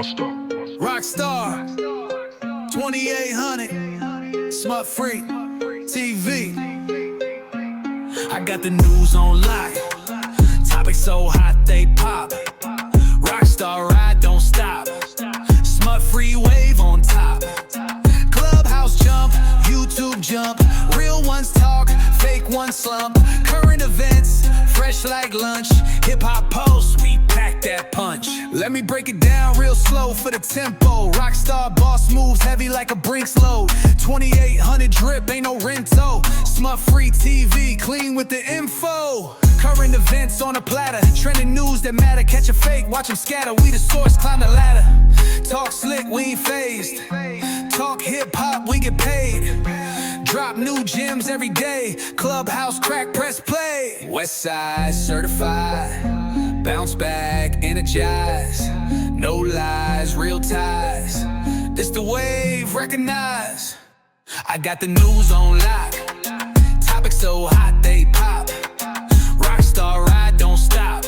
Rocstar 2800 Smut Free TV. I got the news on lock. Topics so hot they pop. Rockstar ride don't stop. Smut free wave on top. Clubhouse jump, YouTube jump. Real ones talk, fake ones slump. Current events, fresh like lunch. Hip hop posts, we pack that punch. Let me break it down real slow for the tempo. Rockstar boss moves heavy like a Brinc's load. 2800 drip, ain't no rento. Smut free TV, clean with the info. Current events on a platter. Trending news that matter. Catch a fake, watch them scatter. We the source, climb the ladder. Talk slick, we ain't phased. Talk hip hop, we get paid. Drop new gems every day. Clubhouse crack, press play. Westside certified. Bounce back, energize. No lies, real ties. This the wave, recognize. I got the news on lock. Topics so hot they pop. Rockstar ride don't stop.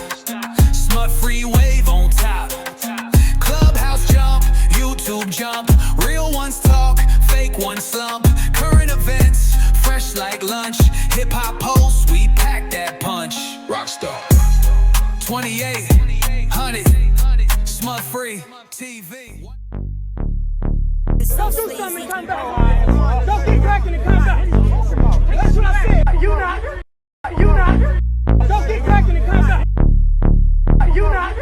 Smut free wave on top. Clubhouse jump, YouTube jump. Real ones talk, fake ones slump. Current events, fresh like lunch. Hip hop posts, we pack that punch. Rockstar 2800 Smut Free TV. Don't do something and come back. Don't keep cracking and come back. That's what I said. You not. Don't keep cracking and come back. You not.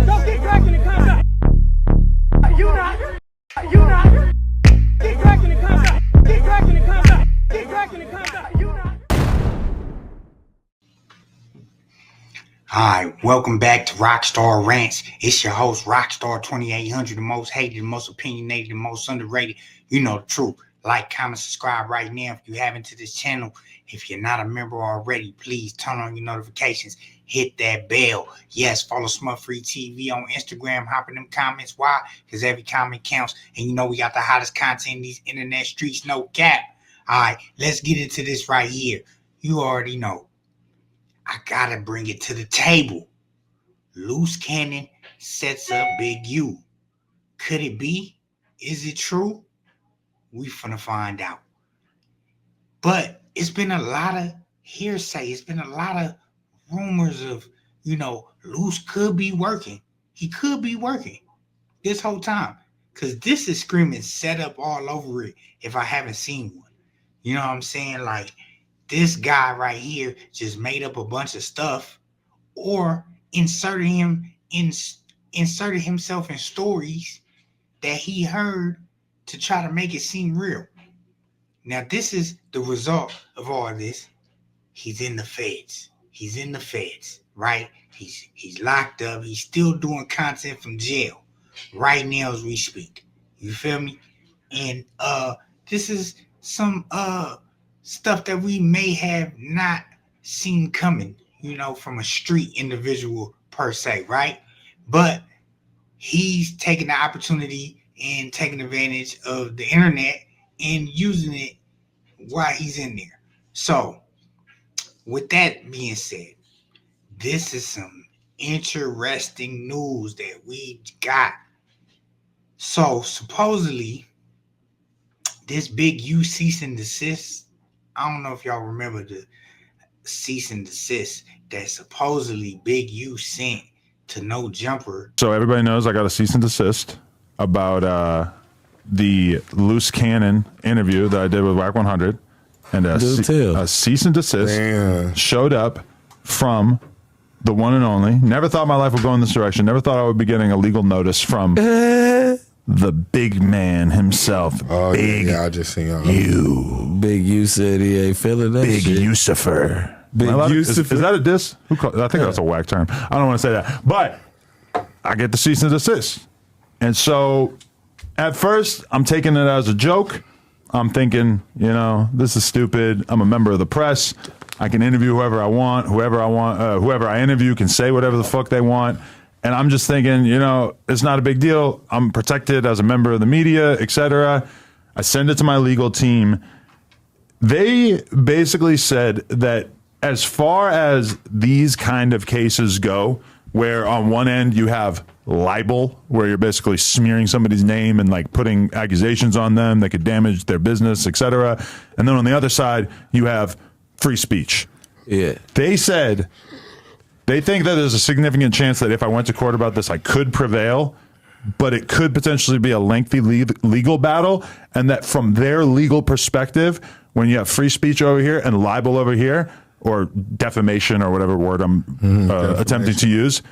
Don't keep cracking and come back. You not. Keep cracking and come back. Keep cracking and come back. Keep cracking and come back. You not. Hi, welcome back to Rocstar Rants. It's your host, Rocstar 2800, the most hated, the most opinionated, the most underrated. You know the truth. Like, comment, subscribe right now if you haven't to this channel. If you're not a member already, please turn on your notifications. Hit that bell. Yes, follow Smut Free TV on Instagram. Hop in them comments. Why? Because every comment counts. And you know we got the hottest content in these internet streets. No cap. All right, let's get into this right here. You already know. I gotta bring it to the table. Loose cannon sets up Big U. Could it be? Is it true? We finna find out. But it's been a lot of hearsay. It's been a lot of rumors of, Luce could be working. He could be working this whole time. Because this is screaming set up all over it if I haven't seen one. You know what I'm saying? Like, this guy right here just made up a bunch of stuff or inserted himself in stories that he heard to try to make it seem real. Now, this is the result of all this. He's in the feds. Right? He's locked up. He's still doing content from jail right now as we speak. You feel me? And this is some stuff that we may have not seen coming, from a street individual per se, right? But he's taking the opportunity and taking advantage of the internet and using it while he's in there. So, with that being said, this is some interesting news that we got. So, supposedly, this Big U cease and desist. I don't know if y'all remember the cease and desist that supposedly Big U sent to No Jumper. So everybody knows I got a cease and desist about the Loose Cannon interview that I did with Whack 100. And a cease and desist showed up from the one and only. Never thought my life would go in this direction. Never thought I would be getting a legal notice from the big man himself. Oh, Big yeah, I just seen you. Big U said he ain't feeling that Big shit. Yusufer. Big Yusufer. Is that a diss? I think that's a whack term. I don't want to say that. But I get the cease and desist. And so at first, I'm taking it as a joke. I'm thinking, this is stupid. I'm a member of the press. I can interview whoever I want. Whoever I interview can say whatever the fuck they want. And I'm just thinking, it's not a big deal. I'm protected as a member of the media, etc. I send it to my legal team. They basically said that as far as these kind of cases go, where on one end you have libel, where you're basically smearing somebody's name and like putting accusations on them that could damage their business, etc. And then on the other side, you have free speech. Yeah. They said they think that there's a significant chance that if I went to court about this, I could prevail, but it could potentially be a lengthy legal battle, and that from their legal perspective, when you have free speech over here and libel over here, or defamation or whatever word I'm attempting to use,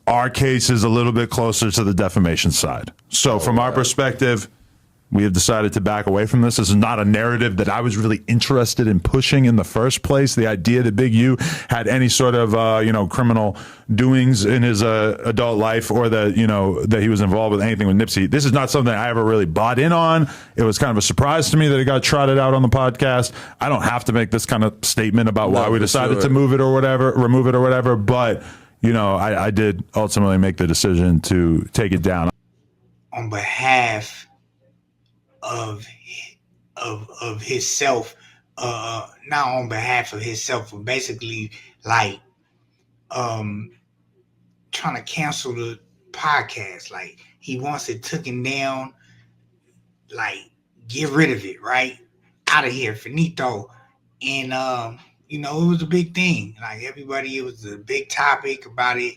our case is a little bit closer to the defamation side. So from our perspective, we have decided to back away from this. This is not a narrative that I was really interested in pushing in the first place. The idea that Big U had any sort of, criminal doings in his adult life, or that, that he was involved with anything with Nipsey. This is not something I ever really bought in on. It was kind of a surprise to me that it got trotted out on the podcast. I don't have to make this kind of statement about why we decided to remove it or whatever. But, I did ultimately make the decision to take it down. On behalf of himself, not on behalf of himself, but basically like trying to cancel the podcast. Like, he wants it taken down, like get rid of it, right? Out of here, finito. And it was a big thing. Like, everybody, it was a big topic about it.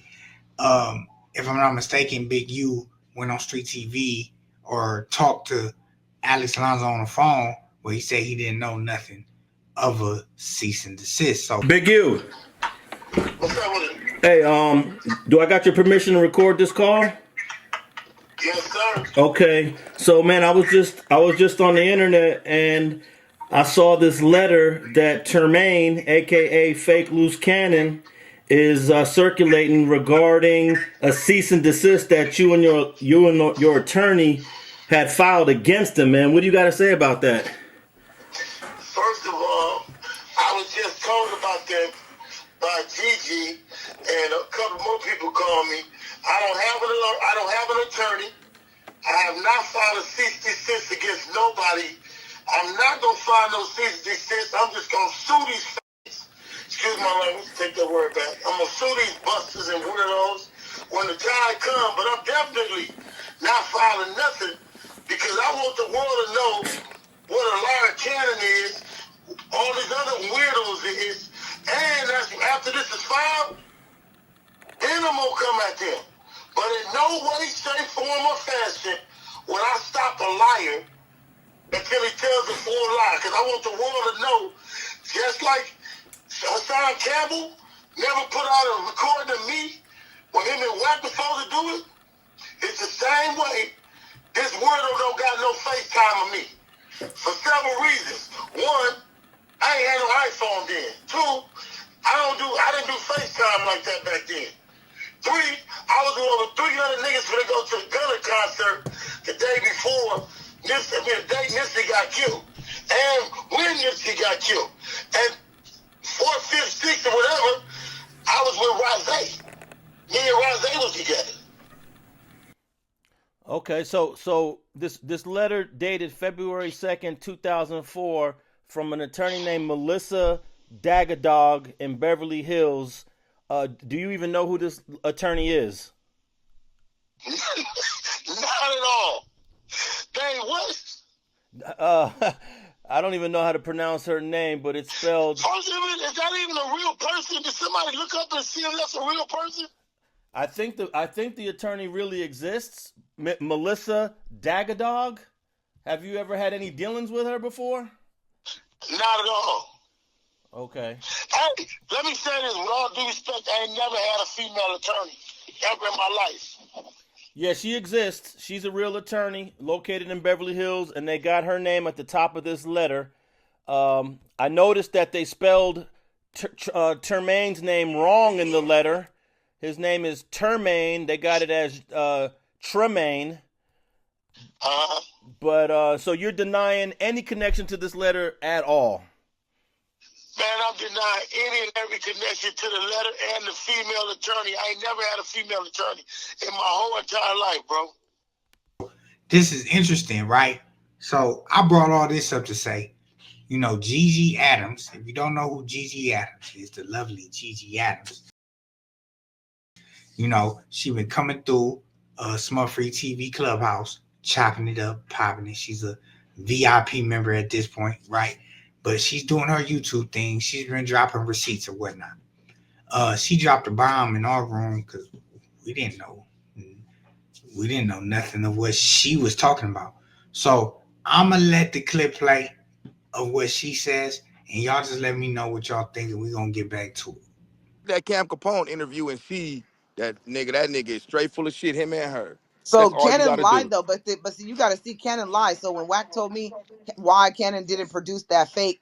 If I'm not mistaken, Big U went on Street TV or talked to Alex Alonso on the phone, where he said he didn't know nothing of a cease and desist. So, Big U. What's up with it? Hey, do I got your permission to record this call? Yes, sir. Okay. So, man, I was just on the internet, and I saw this letter that Termaine, aka Fake Loose Cannon, is circulating regarding a cease and desist that you and your attorney had filed against him, man. What do you got to say about that? First of all, I was just told about that by Gigi, and a couple more people called me. I don't have an attorney. I have not filed a cease and desist against nobody. I'm not gonna file no cease and desist. I'm just gonna sue these f***ers. Excuse my language, take that word back. I'm gonna sue these busters and weirdos when the time comes, but I'm definitely not filing nothing, because I want the world to know what a Larry Cannon is, all these other weirdos is, and after this is filed, then I'm gonna come at them. But in no way, shape, form, or fashion will I stop a liar until he tells a full lie, because I want the world to know, just like Hassan Campbell never put out a recording of me when him and Wack was supposed to do it, it's the same way. This weirdo don't got no FaceTime of me for several reasons. One, I ain't had no iPhone then. Two, I didn't do FaceTime like that back then. Three, I was with over 300 niggas when they go to the Gunner concert the day before the day Nipsey got killed, and when Nipsey got killed, and 4th, 5th, 6th, or whatever, I was with Rosé. Me and Rosé was together. Okay, so this letter dated February 2nd, 2004, from an attorney named Melissa Dagadog in Beverly Hills. Do you even know who this attorney is? Not at all. Dang, what? I don't even know how to pronounce her name, but it's spelled... Is that even a real person? Did somebody look up and see if that's a real person? I think the attorney really exists. Melissa Dagadog. Have you ever had any dealings with her before? Not at all. Okay. Hey, let me say this with all due respect. I ain't never had a female attorney ever in my life. Yeah, she exists. She's a real attorney located in Beverly Hills, and they got her name at the top of this letter. I noticed that they spelled Termaine's name wrong in the letter. His name is Termaine. They got it as Tremaine. But so you're denying any connection to this letter at all? Man, I'm denying any and every connection to the letter and the female attorney. I ain't never had a female attorney in my whole entire life, bro. This is interesting, right? So I brought all this up to say, Gigi Adams, if you don't know who Gigi Adams is, the lovely Gigi Adams, You know, she been coming through Smut Free TV Clubhouse, chopping it up, popping it. She's a VIP member at this point, right? But she's doing her YouTube thing. She's been dropping receipts or whatnot. She dropped a bomb in our room because we didn't know. We didn't know nothing of what she was talking about. So I'ma let the clip play of what she says, and y'all just let me know what y'all think, and we're gonna get back to it. That Cam Capone interview and see that nigga is straight full of shit, him and her. So That's all you Cannon gotta lied do. though, but see, you got to see Cannon lie. So when Wack told me why Cannon didn't produce that fake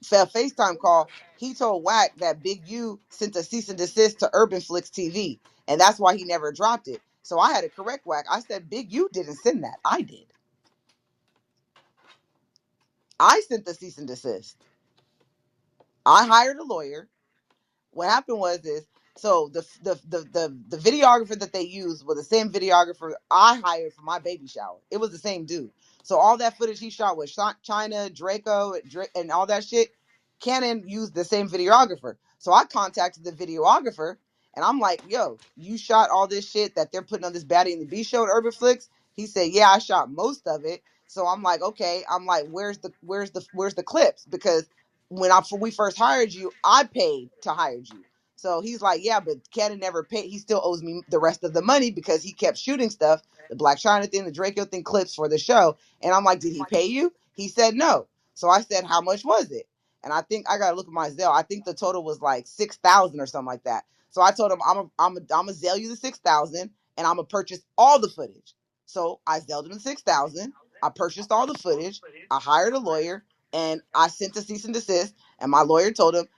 FaceTime call, he told Wack that Big U sent a cease and desist to Urban Flicks TV, and that's why he never dropped it. So I had to correct Wack. I said Big U didn't send that. I did. I sent the cease and desist. I hired a lawyer. What happened was this. So the videographer that they used was the same videographer I hired for my baby shower. It was the same dude. So all that footage he shot with China, Draco, and all that shit, Canon used the same videographer. So I contacted the videographer and I'm like, yo, you shot all this shit that they're putting on this Baddie and the Beast show at Urban Flicks? He said, yeah, I shot most of it. So I'm like, okay. I'm like, where's the clips? Because when we first hired you, I paid to hire you. So he's like, yeah, but Cannon never paid. He still owes me the rest of the money because he kept shooting stuff, the Black China thing, the Draco thing, clips for the show. And I'm like, did he pay you? He said no. So I said, how much was it? And I think I gotta look at my Zelle. I think the total was like 6,000 or something like that. So I told him I'm a Zelle you the 6,000 and I'm gonna purchase all the footage. So I Zelled him the 6,000. I purchased all the footage. I hired a lawyer and I sent a cease and desist. And my lawyer told him,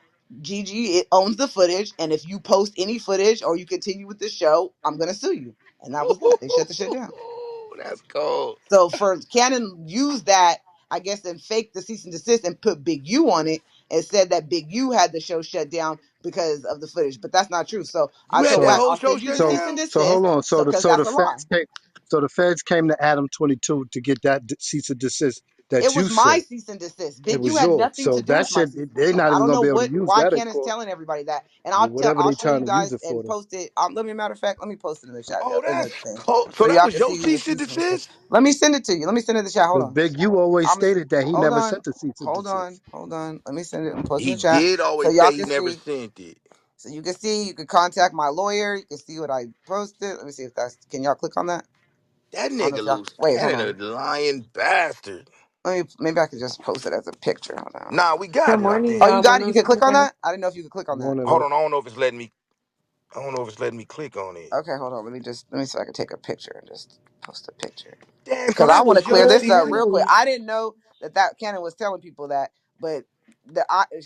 Gigi, it owns the footage, and if you post any footage or you continue with the show, I'm gonna sue you. And that was that. They shut the shit down. That's cold. So for Canon used that, I guess, and faked the cease and desist and put Big U on it and said that Big U had the show shut down because of the footage, but that's not true. So You I had told that Wack, whole I'll show send you the shut cease and down? So desist. hold on. So because So that's the a lie. feds came. So the feds came to Adam 22 to get that cease and desist It that you was my sent. cease and desist. It Big U was had yours. nothing So to do that with my shit, cease and they're desist. not I even don't gonna know be able to use why that in Cannon's court. telling everybody that. And Whatever I'll they show you trying to use guys it and for. Though. post it. Let me matter of fact, let me post it in the chat Oh, in the that's thing cold. So so that y'all was can your see the cease and cease and desist. desist? Let me send it to you. Let me send it to the chat. Hold Because on. Big U always I'm stated that he hold never on, sent the cease and desist. hold on. Let me send it and post in He the chat did so always y'all say he can never see. sent it. So you can see. You can contact my lawyer. You can see what I posted. Let me see if that's. Can y'all click on that? That I don't know nigga if y'all. Luce Wait, hold Canada, on. lying bastard. Let me. Maybe I could just post it as a picture. Hold on. Nah, we got Good it, I morning, Oh, think. you y'all. got it. You Buenos can click on días. that. I didn't know if you could click on that. Morning, Hold on, I don't know if it's letting me. I don't know if it's letting me click on it. Okay, hold on. Let me see if I can take a picture and just post a picture. Damn, so Because I that want to was clear your this up shit? real quick. Ooh. I didn't know that Cannon was telling people that, but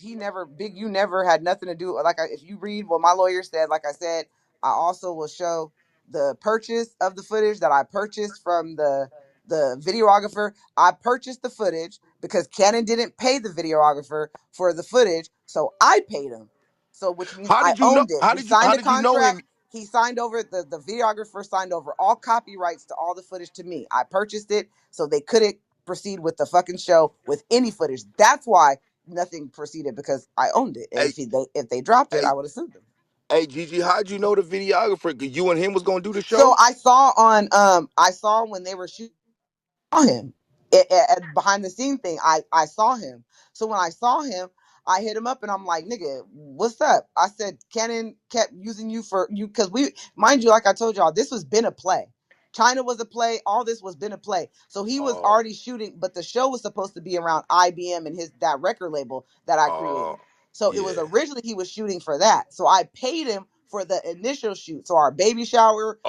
he never Big U never had nothing to do. If you read what my lawyer said, like I said, I also will show the purchase of the footage that I purchased from the videographer. I purchased the footage because Cannon didn't pay the videographer for the footage, so I paid him. So which means How I did you know? owned it. We How signed a did you know contract. him? He signed over the videographer signed over all copyrights to all the footage to me. I purchased it so they couldn't proceed with the fucking show with any footage. That's why nothing proceeded because I owned it. And Hey, if they dropped it, hey, I would have sued them. hey, Gigi, how'd you know the videographer? 'Cause you and him was gonna do the So show? I saw when they were shooting saw him behind the scene thing. I saw him. So when I saw him, I hit him up and I'm like, nigga, what's up? I said, Canon kept using you for you because mind you, like I told y'all, this was been a play. China was a play. All this was been a play. So he was Oh, already shooting, but the show was supposed to be around IBM and that record label that I oh, created. So it was yeah. originally he was shooting for that. So I paid him for the initial shoot. So our baby shower,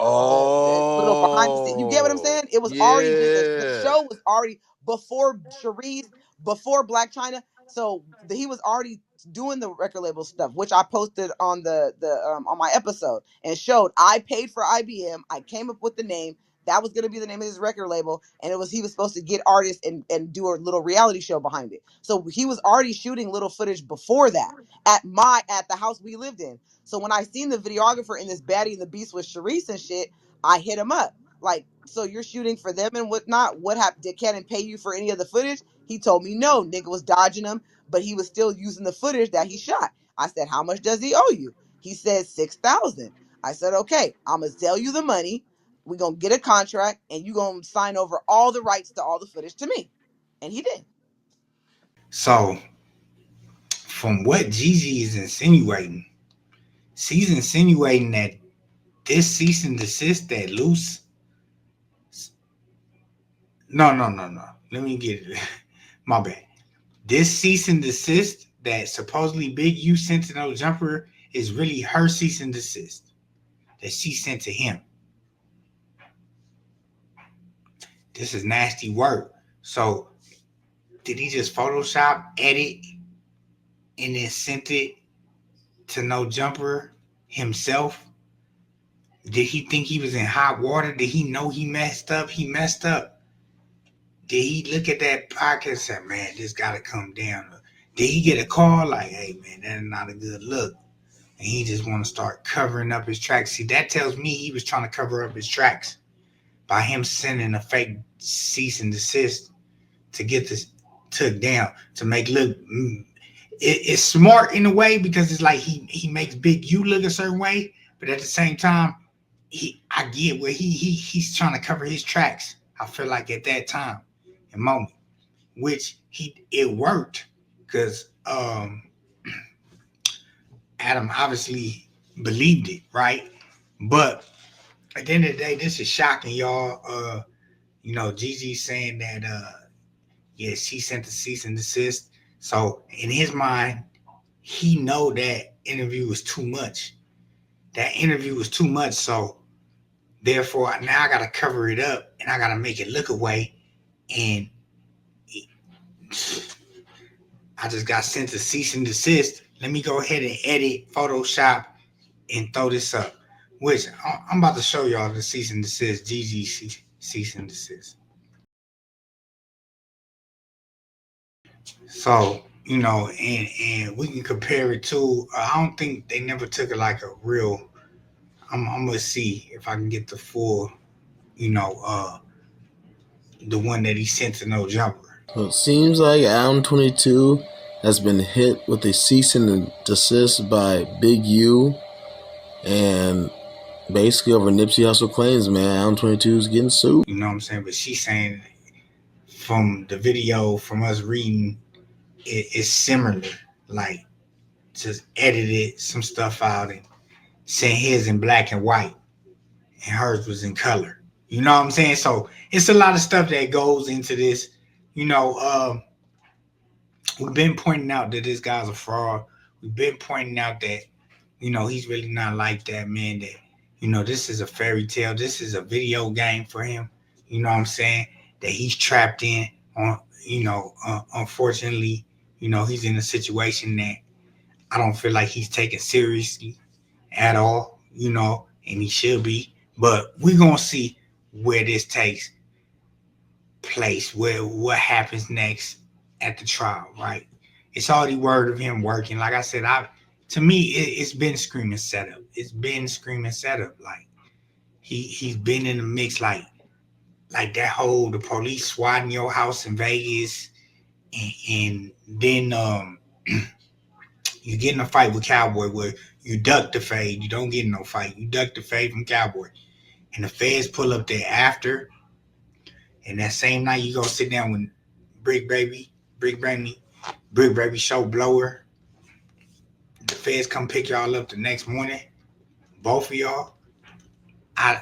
the little behind the scenes. You get what I'm Oh, saying? It was already the yeah. show was already before Cherise, before Black China. So he was already doing the record label stuff, which I posted on on my episode and showed. I paid for IBM. I came up with the name. That was gonna be the name of his record label, and he was supposed to get artists and do a little reality show behind it. So he was already shooting little footage before that at the house we lived in. So when I seen the videographer in this Baddie and the Beast with Sharice and shit, I hit him up. Like, so you're shooting for them and whatnot? What happened? Did Cannon pay you for any of the footage? He told me no. Nigga was dodging him, but he was still using the footage that he shot. I said, how much does he owe you? He said 6,000. I said, okay, I'm going to sell you the money. We're going to get a contract and you're going to sign over all the rights to all the footage to me. And he did. So, from what Gigi is insinuating, she's insinuating that this cease and desist that Luce. No. Let me get it. My bad. This cease and desist that supposedly Big U sent to No Jumper is really her cease and desist that she sent to him. This is nasty work. So, did he just Photoshop, edit, and then sent it to No Jumper himself? Did he think he was in hot water? Did he know he messed up? He messed up. Did he look at that podcast and say, man, this got to come down? Did he get a call like, hey, man, that's not a good look? And he just want to start covering up his tracks. See, that tells me he was trying to cover up his tracks by him sending a fake cease and desist to get this took down, to make look. It's smart in a way because it's like he makes Big U look a certain way, but at the same time, I get where he's trying to cover his tracks. I feel like at that time and moment, which it worked because Adam obviously believed it, right? But at the end of the day, this is shocking, y'all. Gigi saying that yes, he sent the cease and desist. So in his mind, he know that interview was too much. That interview was too much. So therefore, now I got to cover it up and I got to make it look away. And I just got sent to cease and desist. Let me go ahead and edit, Photoshop, and throw this up. Which I'm about to show y'all the cease and desist, Gigi cease and desist. So, and we can compare it to, I don't think they never took it like a real, I'm going to see if I can get the full, the one that he sent to No Jumper. So it seems like Adam 22 has been hit with a cease and desist by Big U, and basically over Nipsey Hussle claims, man, Adam 22 is getting sued. You know what I'm saying? But she's saying from the video, from us reading, it's similar. Like, just edited some stuff out and sent his in black and white, and hers was in color. You know what I'm saying? So it's a lot of stuff that goes into this. We've been pointing out that this guy's a fraud. We've been pointing out that, he's really not like that, man. That, this is a fairy tale. This is a video game for him. You know what I'm saying? That he's trapped in on, unfortunately, he's in a situation that I don't feel like he's taken seriously at all, and he should be. But we're going to see where this takes place, what happens next at the trial, right? It's already word of him working. Like I said, to me, it's been screaming setup. It's been screaming setup. Like, he's been in the mix, like that whole, the police swatting your house in Vegas, and then you get in a fight with Cowboy where you duck the fade. You don't get in no fight. You duck the fade from Cowboy. And the feds pull up there after. And that same night, you go sit down with Bricc Baby show blower. The feds come pick y'all up the next morning. Both of y'all. I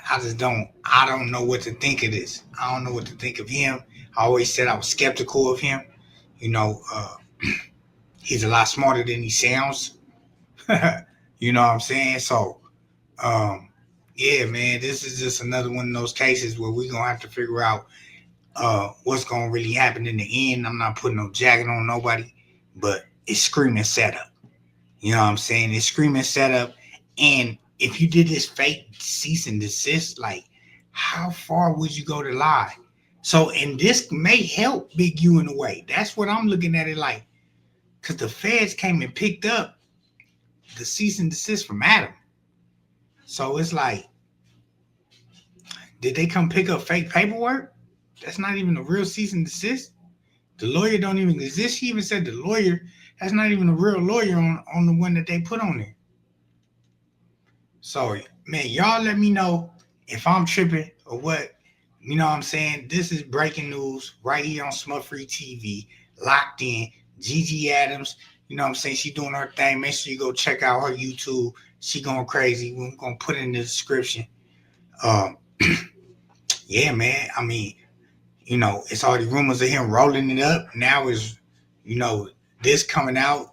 don't know what to think of this. I don't know what to think of him. I always said I was skeptical of him. He's a lot smarter than he sounds. You know what I'm saying? So, yeah, man, this is just another one of those cases where we're going to have to figure out what's going to really happen in the end. I'm not putting no jacket on nobody, but it's screaming setup. You know what I'm saying? It's screaming setup. And if you did this fake cease and desist, like, how far would you go to lie? So, and this may help Big U in a way. That's what I'm looking at it like. Because the feds came and picked up the cease and desist from Adam. So it's like, did they come pick up fake paperwork? That's not even a real cease and desist. The lawyer don't even exist. She even said the lawyer, that's not even a real lawyer on the one that they put on there. So, man, y'all let me know if I'm tripping or what. You know what I'm saying? This is breaking news right here on Smut Free TV. Locked in. Gigi Adams, you know what I'm saying? She doing her thing. Make sure you go check out her YouTube. She going crazy. We're going to put it in the description. Yeah, man. I mean, you know, it's all these rumors of him rolling it up. Now is, you know, this coming out,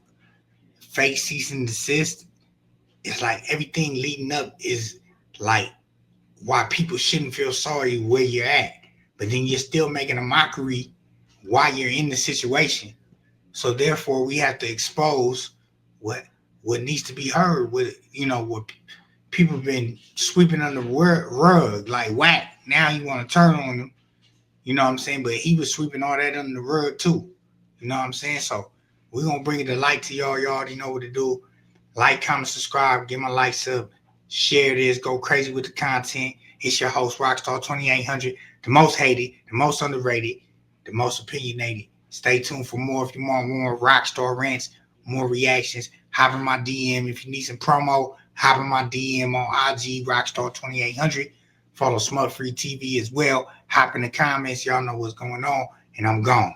fake cease and desist. It's like everything leading up is like why people shouldn't feel sorry where you're at. But then you're still making a mockery while you're in the situation. So therefore, we have to expose what needs to be heard. What people been sweeping under the rug, like whack. Now you want to turn on them. You know what I'm saying? But he was sweeping all that under the rug too. You know what I'm saying? So we're gonna bring it to light to y'all. Y'all already know what to do. Like, comment, subscribe, get my likes up, share this, go crazy with the content. It's your host, Rocstar 2800, the most hated, the most underrated, the most opinionated. Stay tuned for more if you want more Rocstar Rants, more reactions. Hop in my DM if you need some promo. Hop in my DM on IG, Rocstar 2800. Follow Smut Free TV as well. Hop in the comments. Y'all know what's going on. And I'm gone.